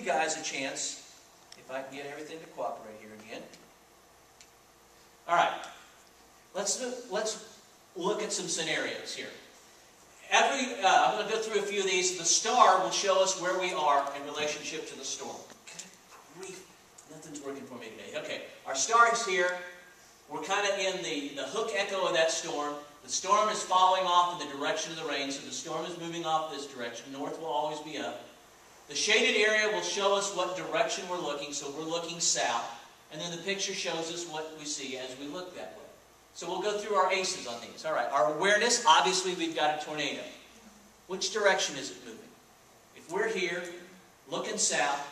you guys a chance, if I can get everything to cooperate here again. All right, let's look at some scenarios here. I'm going to go through a few of these. The star will show us where we are in relationship to the storm. Good grief, nothing's working for me today. Okay, our star is here. We're kind of in the hook echo of that storm. The storm is following off in the direction of the rain, so the storm is moving off this direction. North will always be up. The shaded area will show us what direction we're looking, so we're looking south. And then the picture shows us what we see as we look that way. So we'll go through our aces on these. All right, our awareness, obviously we've got a tornado. Which direction is it moving? If we're here, looking south,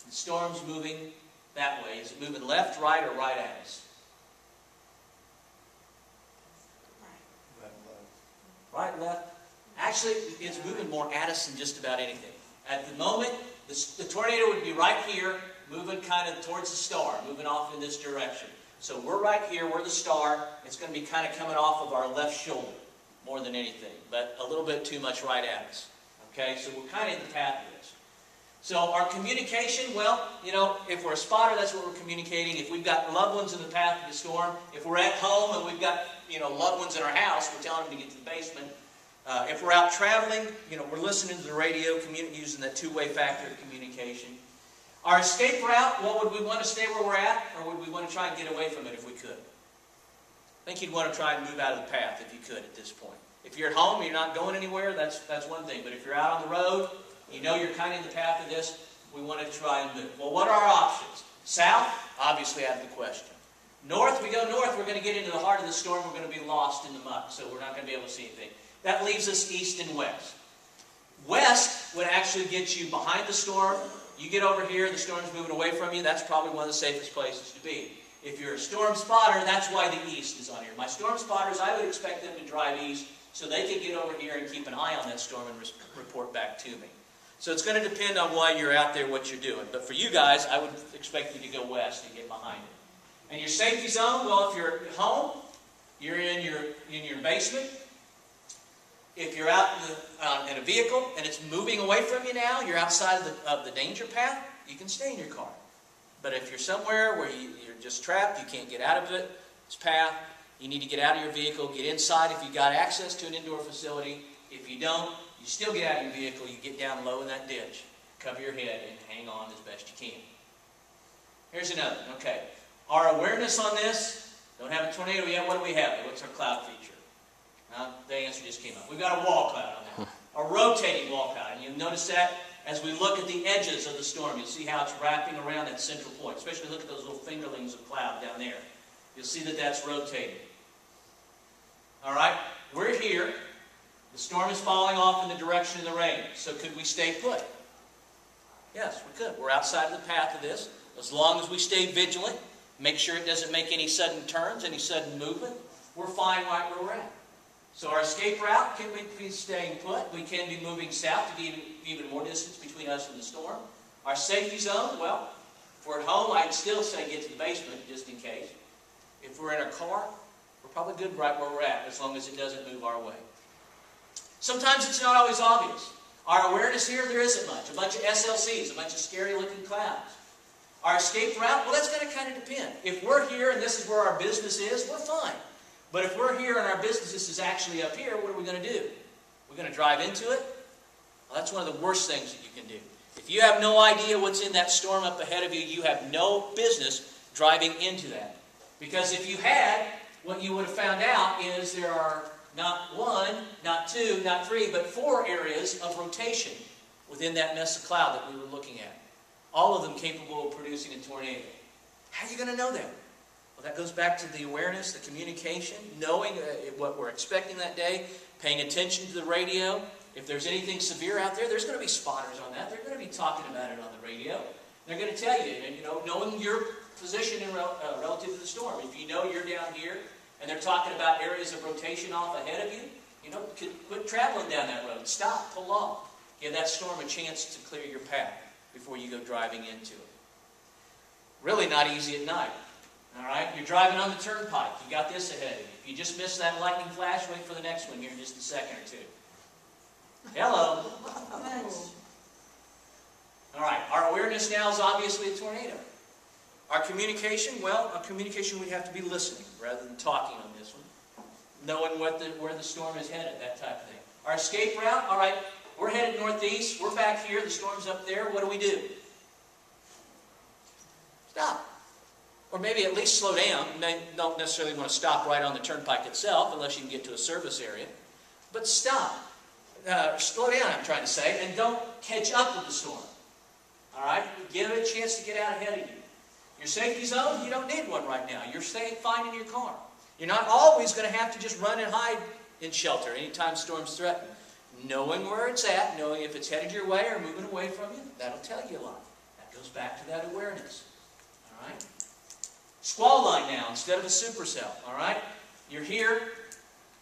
the storm's moving that way. Is it moving left, right, or right at us? Right, left. Actually, it's moving more at us than just about anything. At the moment, the tornado would be right here, moving kind of towards the star, moving off in this direction. So we're right here, we're the star. It's going to be kind of coming off of our left shoulder more than anything, but a little bit too much right at us. Okay, so we're kind of in the path of this. So our communication, well, you know, if we're a spotter, that's what we're communicating. If we've got loved ones in the path of the storm, if we're at home and we've got, you know, loved ones in our house, we're telling them to get to the basement. If we're out traveling, you know, we're listening to the radio, using that two-way factor of communication. Our escape route, well, would we want to stay where we're at, or would we want to try and get away from it if we could? I think you'd want to try and move out of the path if you could at this point. If you're at home and you're not going anywhere, that's one thing. But if you're out on the road, you know you're kind of in the path of this, we want to try and move. Well, what are our options? South, obviously out of the question. North, we go north, we're going to get into the heart of the storm, we're going to be lost in the muck, so we're not going to be able to see anything. That leaves us east and west. West would actually get you behind the storm. You get over here, the storm's moving away from you, that's probably one of the safest places to be. If you're a storm spotter, that's why the east is on here. My storm spotters, I would expect them to drive east so they can get over here and keep an eye on that storm and report back to me. So it's going to depend on why you're out there, what you're doing. But for you guys, I would expect you to go west and get behind it. And your safety zone, well, if you're at home, you're in your basement. If you're out in a vehicle and it's moving away from you now, you're outside of the danger path, you can stay in your car. But if you're somewhere where you're just trapped, you can't get out of its path, you need to get out of your vehicle, get inside if you've got access to an indoor facility. If you don't, you still get out of your vehicle, you get down low in that ditch, cover your head, and hang on as best you can. Here's another. Okay, our awareness on this, don't have a tornado yet, what do we have? What's our cloud feature? The answer just came up. We've got a wall cloud on that. A rotating wall cloud. And you'll notice that as we look at the edges of the storm. You'll see how it's wrapping around that central point. Especially look at those little fingerlings of cloud down there. You'll see that that's rotating. All right? We're here. The storm is falling off in the direction of the rain. So could we stay put? Yes, we could. We're outside of the path of this. As long as we stay vigilant, make sure it doesn't make any sudden turns, any sudden movement, we're fine right where we're at. So our escape route, can we be staying put? We can be moving south to give even more distance between us and the storm. Our safety zone, well, if we're at home, I'd still say get to the basement just in case. If we're in a car, we're probably good right where we're at as long as it doesn't move our way. Sometimes it's not always obvious. Our awareness here, there isn't much. A bunch of SLCs, a bunch of scary looking clouds. Our escape route, well, that's going to kind of depend. If we're here and this is where our business is, we're fine. But if we're here and our business is actually up here, what are we going to do? We're going to drive into it? Well, that's one of the worst things that you can do. If you have no idea what's in that storm up ahead of you, you have no business driving into that. Because if you had, what you would have found out is there are not one, not two, not three, but 4 areas of rotation within that mess of cloud that we were looking at. All of them capable of producing a tornado. How are you going to know that? Well, that goes back to the awareness, the communication, knowing what we're expecting that day, paying attention to the radio. If there's anything severe out there, there's going to be spotters on that. They're going to be talking about it on the radio. They're going to tell you, and knowing your position in relative to the storm. If you know you're down here and they're talking about areas of rotation off ahead of you, quit traveling down that road. Stop, pull off. Give that storm a chance to clear your path before you go driving into it. Really not easy at night. All right, you're driving on the turnpike. You got this ahead of you. If you just missed that lightning flash, wait for the next one here in just a second or two. Hello. All right, our awareness awareness now is obviously a tornado. Our communication, well, our communication we have to be listening rather than talking on this one. Knowing where the storm is headed, that type of thing. Our escape route, all right, we're headed northeast, we're back here, the storm's up there, what do? Stop. Or maybe at least slow down. You don't necessarily want to stop right on the turnpike itself unless you can get to a service area. But stop. Slow down, I'm trying to say, and don't catch up with the storm. All right? Give it a chance to get out ahead of you. Your safety zone, you don't need one right now. You're staying fine in your car. You're not always going to have to just run and hide in shelter anytime storms threaten. Knowing where it's at, knowing if it's headed your way or moving away from you, that'll tell you a lot. That goes back to that awareness. All right? Squall line now instead of a supercell. All right? You're here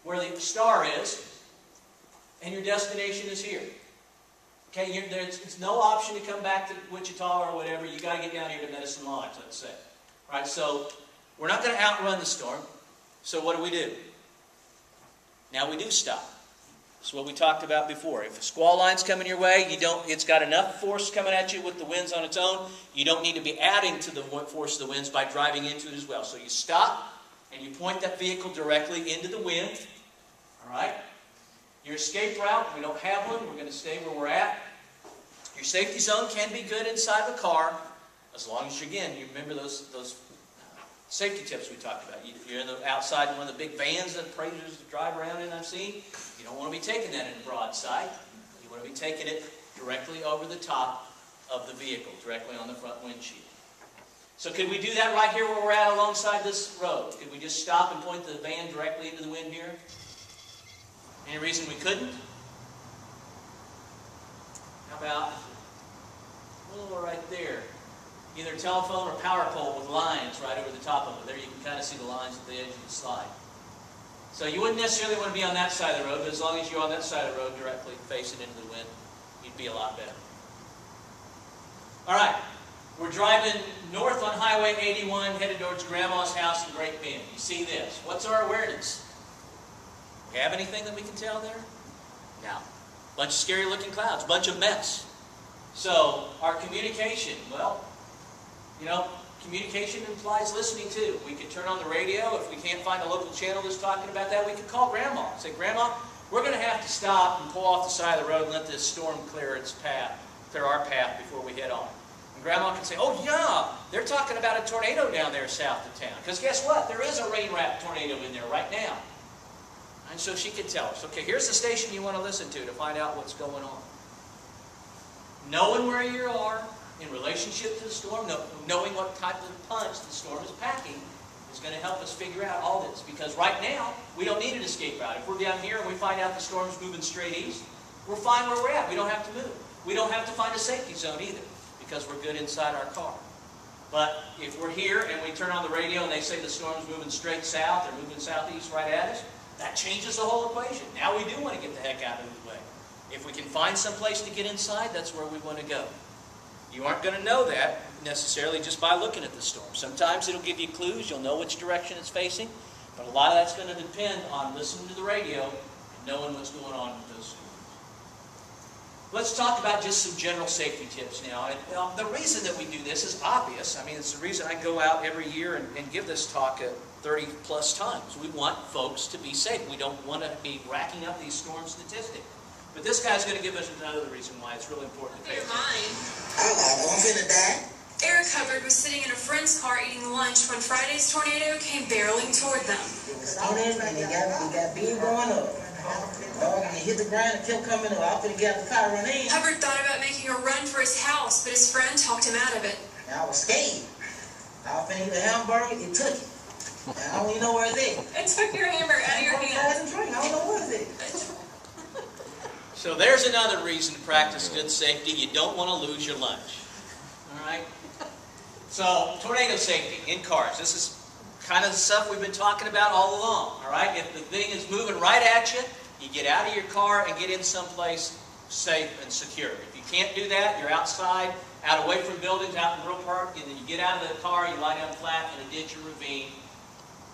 where the star is, and your destination is here. Okay, there's no option to come back to Wichita or whatever. You got to get down here to Medicine Lodge, let's say. All right, so we're not going to outrun the storm. So what do? Now we do stop. That's what we talked about before. If a squall line's coming your way, it's got enough force coming at you with the winds on its own. You don't need to be adding to the force of the winds by driving into it as well. So you stop and you point that vehicle directly into the wind. All right? Your escape route, we don't have one. We're going to stay where we're at. Your safety zone can be good inside the car, as long as, again, you remember those safety tips we talked about. You're outside one of the big vans that appraisers drive around in, I've seen. You don't want to be taking that in broadside. You want to be taking it directly over the top of the vehicle, directly on the front windshield. So could we do that right here where we're at alongside this road? Could we just stop and point the van directly into the wind here? Any reason we couldn't? How about a little right there? Either telephone or power pole with lines right over the top of it. There you can kind of see the lines at the edge of the slide. So you wouldn't necessarily want to be on that side of the road, but as long as you're on that side of the road directly facing into the wind, you'd be a lot better. All right, we're driving north on Highway 81, headed towards Grandma's house in Great Bend. You see this. What's our awareness? We have anything that we can tell there? No. Bunch of scary looking clouds, bunch of mess. So our communication, well, communication implies listening too. We could turn on the radio. If we can't find a local channel that's talking about that, we could call Grandma and say, Grandma, we're going to have to stop and pull off the side of the road and let this storm clear our path before we head on. And Grandma can say, oh yeah, they're talking about a tornado down there south of town. Because guess what? There is a rain-wrapped tornado in there right now. And so she could tell us, okay, here's the station you want to listen to find out what's going on. Knowing where you are in relationship to the storm, knowing what type of punch the storm is packing is going to help us figure out all this. Because right now, we don't need an escape route. If we're down here and we find out the storm's moving straight east, we're fine where we're at. We don't have to move. We don't have to find a safety zone either because we're good inside our car. But if we're here and we turn on the radio and they say the storm's moving straight south or moving southeast right at us, that changes the whole equation. Now we do want to get the heck out of the way. If we can find some place to get inside, that's where we want to go. You aren't going to know that necessarily just by looking at the storm. Sometimes it'll give you clues. You'll know which direction it's facing. But a lot of that's going to depend on listening to the radio and knowing what's going on with those storms. Let's talk about just some general safety tips now. And the reason that we do this is obvious. I mean, it's the reason I go out every year and give this talk 30 plus times. We want folks to be safe. We don't want to be racking up these storm statistics. But this guy's going to give us another reason why it's really important to pay attention. I'm finna die. Eric Hubbard was sitting in a friend's car eating lunch when Friday's tornado came barreling toward them. They got beam going up. Dog, and hit the ground and kept coming up. I finna get out the car and run in. Hubbard thought about making a run for his house, but his friend talked him out of it. I was scared. I was finna eat a hamburger, it took it. And I don't even know where it's at. It took your hamburger out of your hand. I don't know where it's at. So there's another reason to practice good safety. You don't want to lose your lunch. All right? So, tornado safety in cars. This is kind of the stuff we've been talking about all along. All right? If the thing is moving right at you, you get out of your car and get in someplace safe and secure. If you can't do that, you're outside, out away from buildings, out in the real park, and then you get out of the car, you lie down flat in a ditch or ravine.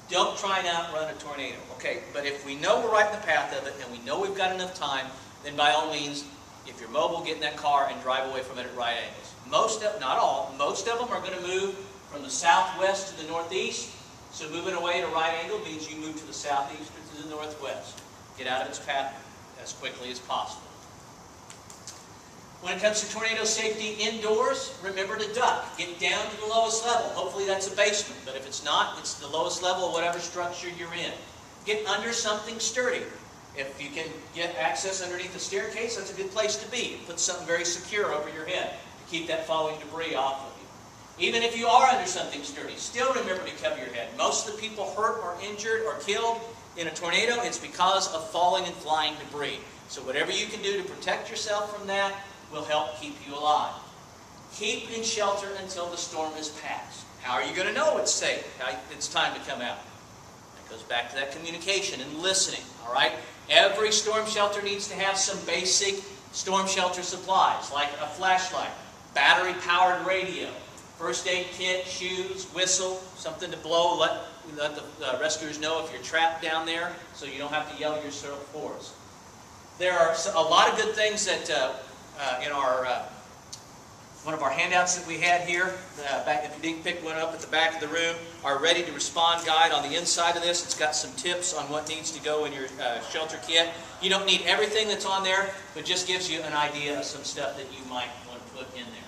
Don't try and outrun a tornado. Okay? But if we know we're right in the path of it and we know we've got enough time, then by all means, If you're mobile, get in that car and drive away from it at right angles. Not all, most of them are going to move from the southwest to the northeast. So moving away at a right angle means you move to the southeast or to the northwest. Get out of its path as quickly as possible. When it comes to tornado safety indoors, remember to duck. Get down to the lowest level. Hopefully that's a basement, but if it's not, it's the lowest level of whatever structure you're in. Get under something sturdy. If you can get access underneath the staircase, that's a good place to be. Put something very secure over your head to keep that falling debris off of you. Even if you are under something sturdy, still remember to cover your head. Most of the people hurt or injured or killed in a tornado, it's because of falling and flying debris. So whatever you can do to protect yourself from that will help keep you alive. Keep in shelter until the storm is past. How are you going to know it's safe? It's time to come out. That goes back to that communication and listening. All right? Every storm shelter needs to have some basic storm shelter supplies, like a flashlight, battery-powered radio, first aid kit, shoes, whistle, something to blow, let the rescuers know if you're trapped down there so you don't have to yell yourself hoarse. There are a lot of good things that in our one of our handouts that we had here, if you didn't pick one up at the back of the room, our Ready to Respond guide on the inside of this. It's got some tips on what needs to go in your shelter kit. You don't need everything that's on there, but just gives you an idea of some stuff that you might want to put in there.